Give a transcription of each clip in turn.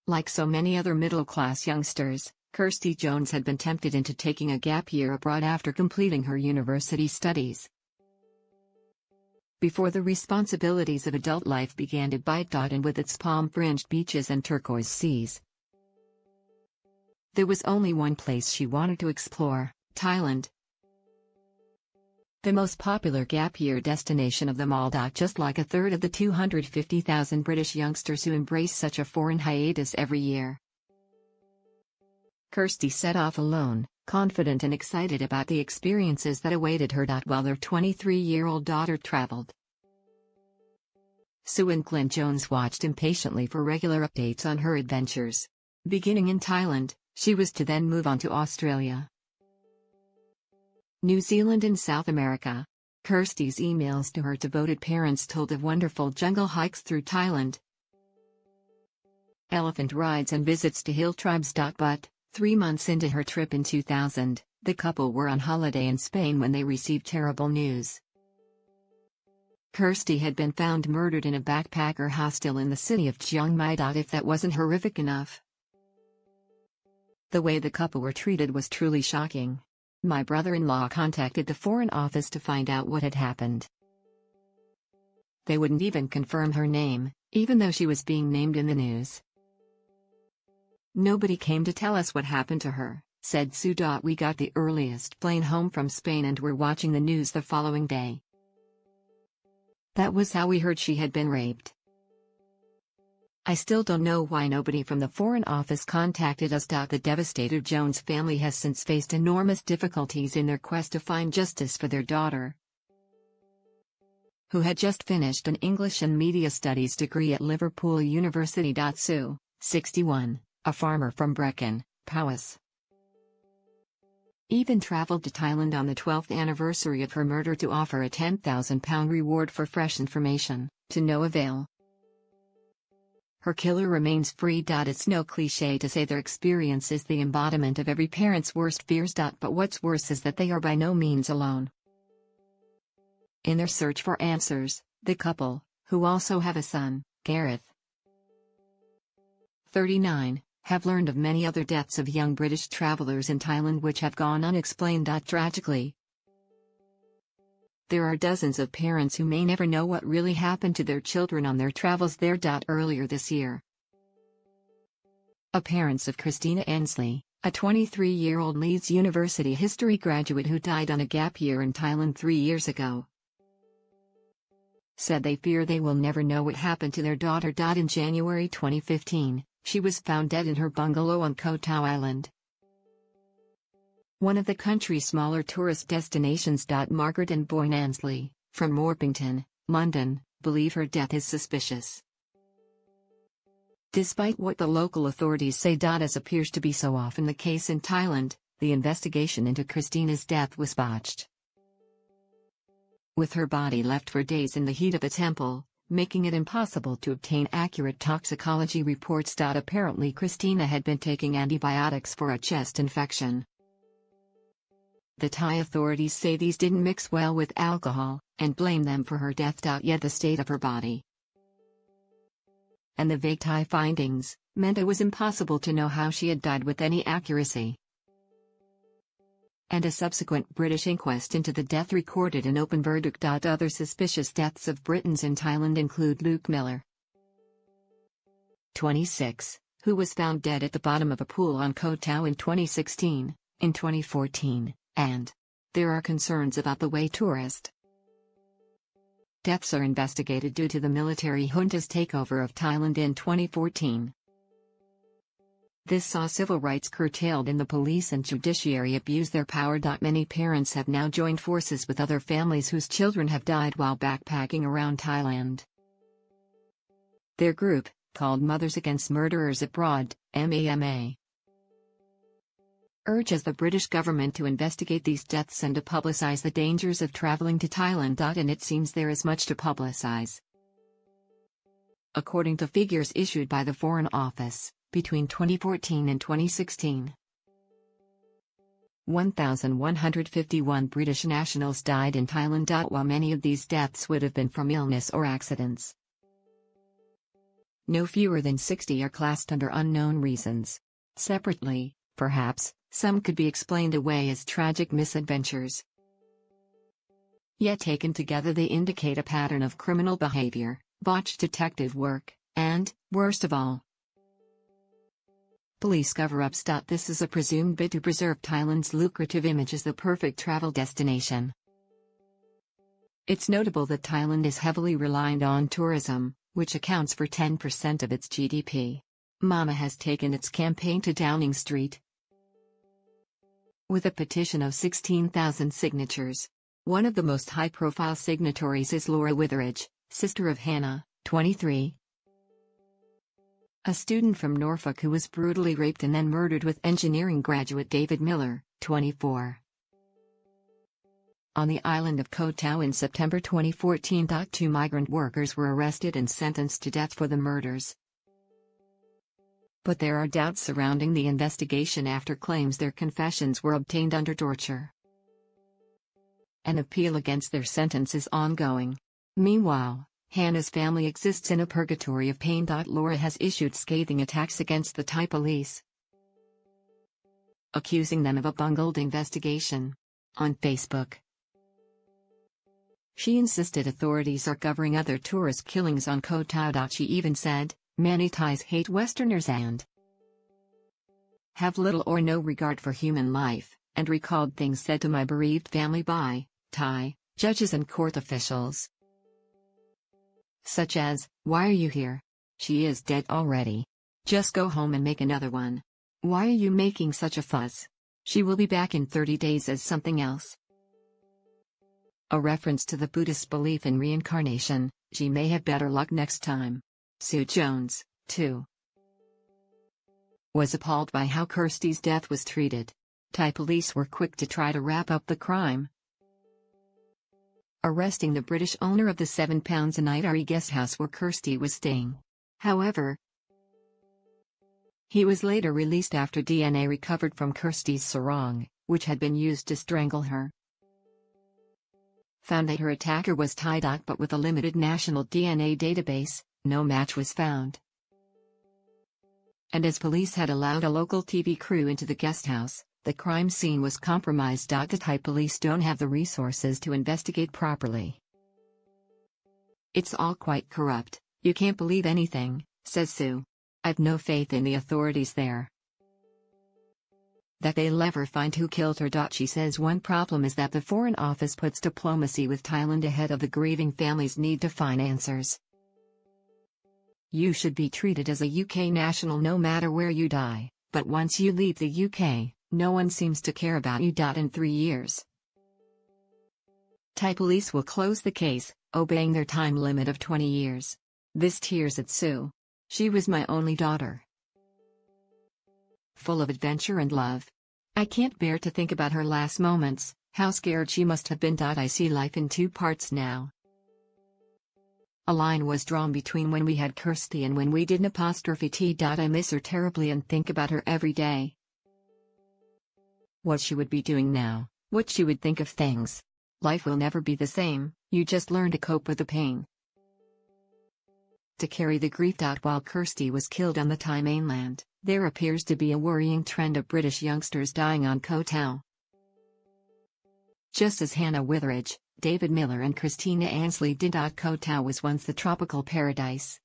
Like so many other middle-class youngsters, Kirsty Jones had been tempted into taking a gap year abroad after completing her university studies. Before the responsibilities of adult life began to bite, and with its palm-fringed beaches and turquoise seas, there was only one place she wanted to explore: Thailand. The most popular gap year destination of them all. Just like a third of the 250,000 British youngsters who embrace such a foreign hiatus every year, Kirsty set off alone, confident and excited about the experiences that awaited her. While their 23-year-old daughter traveled, Sue and Clint Jones watched impatiently for regular updates on her adventures. Beginning in Thailand, she was to then move on to Australia, New Zealand and South America. Kirsty's emails to her devoted parents told of wonderful jungle hikes through Thailand, elephant rides and visits to hill tribes. But 3 months into her trip in 2000, the couple were on holiday in Spain when they received terrible news. Kirsty had been found murdered in a backpacker hostel in the city of Chiang Mai. If that wasn't horrific enough, the way the couple were treated was truly shocking. My brother-in-law contacted the Foreign Office to find out what had happened. They wouldn't even confirm her name, even though she was being named in the news. "Nobody came to tell us what happened to her," said Sue. "We got the earliest plane home from Spain and were watching the news the following day. That was how we heard she had been raped. I still don't know why nobody from the Foreign Office contacted us." The devastated Jones family has since faced enormous difficulties in their quest to find justice for their daughter, who had just finished an English and Media Studies degree at Liverpool University. Sue, 61, a farmer from Brecon, Powys, even travelled to Thailand on the 12th anniversary of her murder to offer a £10,000 reward for fresh information, to no avail. Her killer remains free. It's no cliché to say their experience is the embodiment of every parent's worst fears. But what's worse is that they are by no means alone. In their search for answers, the couple, who also have a son, Gareth, 39, have learned of many other deaths of young British travellers in Thailand which have gone unexplained. Tragically, there are dozens of parents who may never know what really happened to their children on their travels there. Earlier this year, parents of Christina Ansley, a 23-year-old Leeds University history graduate who died on a gap year in Thailand 3 years ago, said they fear they will never know what happened to their daughter. In January 2015, she was found dead in her bungalow on Koh Tao Island, one of the country's smaller tourist destinations. Margaret and Boyne Ansley, from Morpington, London, believe her death is suspicious, despite what the local authorities say. As appears to be so often the case in Thailand, the investigation into Christina's death was botched, with her body left for days in the heat of a temple, making it impossible to obtain accurate toxicology reports. Apparently Christina had been taking antibiotics for a chest infection. The Thai authorities say these didn't mix well with alcohol, and blame them for her death. Yet the state of her body and the vague Thai findings meant it was impossible to know how she had died with any accuracy. And a subsequent British inquest into the death recorded an open verdict. Other suspicious deaths of Britons in Thailand include Luke Miller, 26, who was found dead at the bottom of a pool on Koh Tao in 2016, in 2014. And there are concerns about the way tourist deaths are investigated due to the military junta's takeover of Thailand in 2014. This saw civil rights curtailed and the police and judiciary abuse their power. Many parents have now joined forces with other families whose children have died while backpacking around Thailand. Their group, called Mothers Against Murderers Abroad, MAMA, urges the British government to investigate these deaths and to publicise the dangers of travelling to Thailand. And it seems there is much to publicise. According to figures issued by the Foreign Office, between 2014 and 2016, 1,151 British nationals died in Thailand. While many of these deaths would have been from illness or accidents, No fewer than 60 are classed under unknown reasons. Separately, perhaps, some could be explained away as tragic misadventures. Yet taken together they indicate a pattern of criminal behavior, botched detective work, and, worst of all, police cover-ups. This is a presumed bid to preserve Thailand's lucrative image as the perfect travel destination. It's notable that Thailand is heavily reliant on tourism, which accounts for 10% of its GDP. Mama has taken its campaign to Downing Street with a petition of 16,000 signatures. One of the most high-profile signatories is Laura Witheridge, sister of Hannah, 23, a student from Norfolk who was brutally raped and then murdered, with engineering graduate David Miller, 24. On the island of Koh Tao in September 2014, 2 migrant workers were arrested and sentenced to death for the murders. But there are doubts surrounding the investigation after claims their confessions were obtained under torture. An appeal against their sentence is ongoing. Meanwhile, Hannah's family exists in a purgatory of pain. Laura has issued scathing attacks against the Thai police, accusing them of a bungled investigation. On Facebook, she insisted authorities are covering other tourist killings on Koh Tao. She even said, "Many Thais hate Westerners and have little or no regard for human life," and recalled things said to my bereaved family by Thai judges and court officials, such as, "Why are you here? She is dead already. Just go home and make another one. Why are you making such a fuss? She will be back in 30 days as something else." A reference to the Buddhist belief in reincarnation. She may have better luck next time. Sue Jones, too, was appalled by how Kirsty's death was treated. Thai police were quick to try to wrap up the crime, arresting the British owner of the £7 a night RE guest house where Kirsty was staying. However, he was later released after DNA recovered from Kirsty's sarong, which had been used to strangle her, found that her attacker was Thai. But with a limited national DNA database, no match was found. And as police had allowed a local TV crew into the guest house, the crime scene was compromised. The Thai police don't have the resources to investigate properly. "It's all quite corrupt, you can't believe anything," says Sue. "I've no faith in the authorities there, that they'll ever find who killed her." She says one problem is that the Foreign Office puts diplomacy with Thailand ahead of the grieving family's need to find answers. "You should be treated as a UK national no matter where you die, but once you leave the UK, no one seems to care about you." In 3 years, Thai police will close the case, obeying their time limit of 20 years. This tears at Sue. "She was my only daughter, full of adventure and love. I can't bear to think about her last moments, how scared she must have been. I see life in 2 parts now. A line was drawn between when we had Kirsty and when we didn't. I miss her terribly and think about her every day. What she would be doing now, what she would think of things. Life will never be the same, you just learn to cope with the pain, to carry the grief." While Kirsty was killed on the Thai mainland, there appears to be a worrying trend of British youngsters dying on Koh Tao. Just as Hannah Witheridge, David Miller and Christina Ansley did. Koh Tao was once the tropical paradise,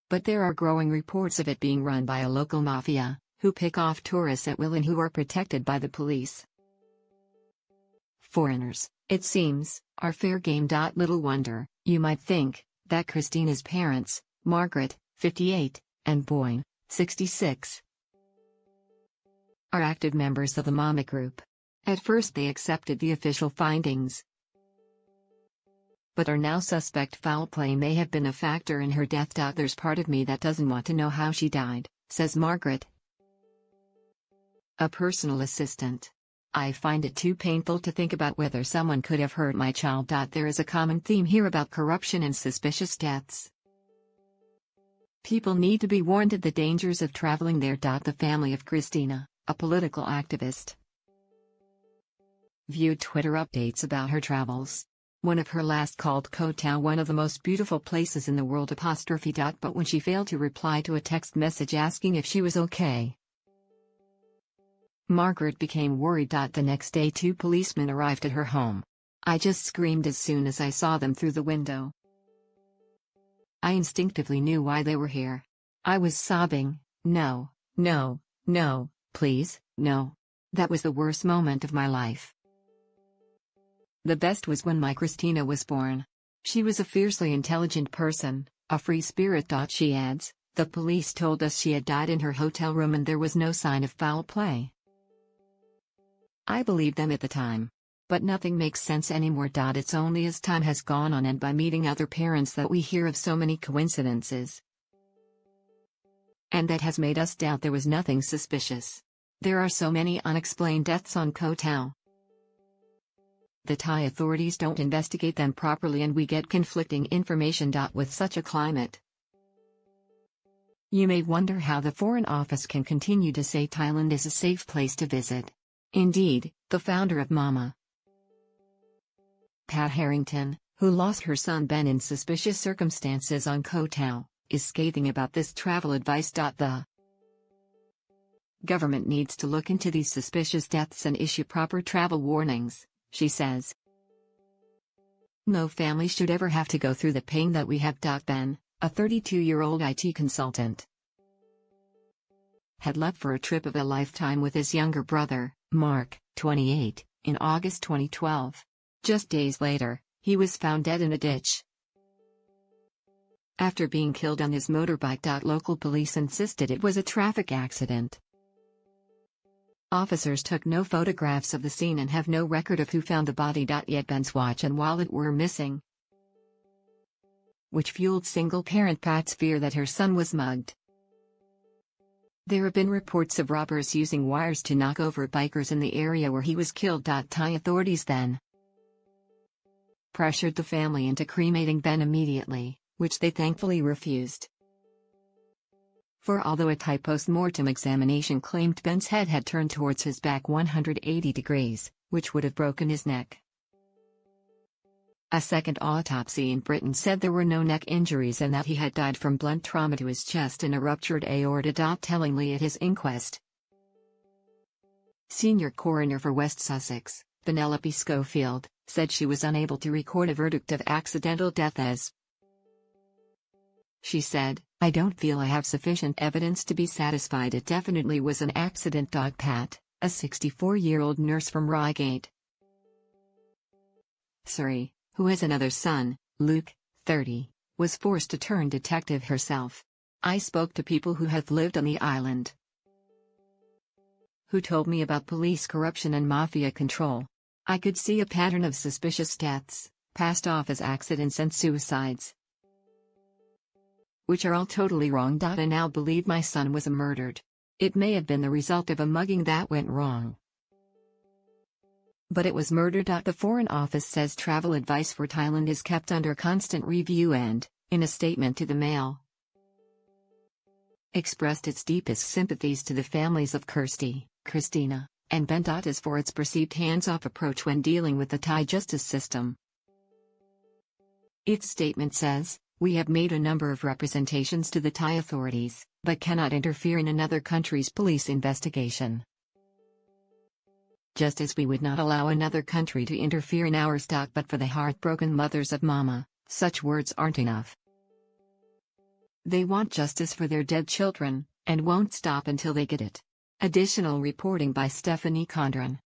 but there are growing reports of it being run by a local mafia, who pick off tourists at will and who are protected by the police. Foreigners, it seems, are fair game. Little wonder, you might think, that Christina's parents, Margaret, 58, and Boyne, 66, are active members of the Mama Group. At first they accepted the official findings, but are now suspect foul play may have been a factor in her death. "There's part of me that doesn't want to know how she died," says Margaret, a personal assistant. "I find it too painful to think about whether someone could have hurt my child." There is a common theme here about corruption and suspicious deaths. People need to be warned of the dangers of traveling there. The family of Christina, a political activist, viewed Twitter updates about her travels. One of her last called Koh Tao one of the most beautiful places in the world apostrophe. But when she failed to reply to a text message asking if she was okay, Margaret became worried. The next day 2 policemen arrived at her home. I just screamed as soon as I saw them through the window. I instinctively knew why they were here. I was sobbing, no, no, no, please, no. That was the worst moment of my life. The best was when my Christina was born. She was a fiercely intelligent person, a free spirit. She adds, the police told us she had died in her hotel room and there was no sign of foul play. I believed them at the time. But nothing makes sense anymore. It's only as time has gone on and by meeting other parents that we hear of so many coincidences. And that has made us doubt there was nothing suspicious. There are so many unexplained deaths on Koh Tao. The Thai authorities don't investigate them properly and we get conflicting information. With such a climate, you may wonder how the Foreign Office can continue to say Thailand is a safe place to visit. Indeed, the founder of Mama, Pat Harrington, who lost her son Ben in suspicious circumstances on Koh Tao, is scathing about this travel advice. The government needs to look into these suspicious deaths and issue proper travel warnings, she says. No family should ever have to go through the pain that we have. Ben, a 32-year-old IT consultant, had left for a trip of a lifetime with his younger brother, Mark, 28, in August 2012. Just days later, he was found dead in a ditch after being killed on his motorbike. Local police insisted it was a traffic accident. Officers took no photographs of the scene and have no record of who found the body. Yet Ben's watch and wallet were missing, which fueled single-parent Pat's fear that her son was mugged. There have been reports of robbers using wires to knock over bikers in the area where he was killed. Thai authorities then pressured the family into cremating Ben immediately, which they thankfully refused. For although a Thai post-mortem examination claimed Ben's head had turned towards his back 180 degrees, which would have broken his neck, a second autopsy in Britain said there were no neck injuries and that he had died from blunt trauma to his chest and a ruptured aorta. Tellingly at his inquest, senior coroner for West Sussex, Penelope Schofield, said she was unable to record a verdict of accidental death as, she said, I don't feel I have sufficient evidence to be satisfied it definitely was an accident. Pat, a 64-year-old nurse from Reigate, Surrey, who has another son, Luke, 30, was forced to turn detective herself. I spoke to people who have lived on the island, who told me about police corruption and mafia control. I could see a pattern of suspicious deaths, passed off as accidents and suicides, which are all totally wrong. I now believe my son was murdered. It may have been the result of a mugging that went wrong, but it was murder. The Foreign Office says travel advice for Thailand is kept under constant review and, in a statement to the Mail, expressed its deepest sympathies to the families of Kirsty, Christina, and Ben. As for its perceived hands-off approach when dealing with the Thai justice system, its statement says, we have made a number of representations to the Thai authorities, but cannot interfere in another country's police investigation, just as we would not allow another country to interfere in ours. But for the heartbroken mothers of Mama, such words aren't enough. They want justice for their dead children, and won't stop until they get it. Additional reporting by Stephanie Condren.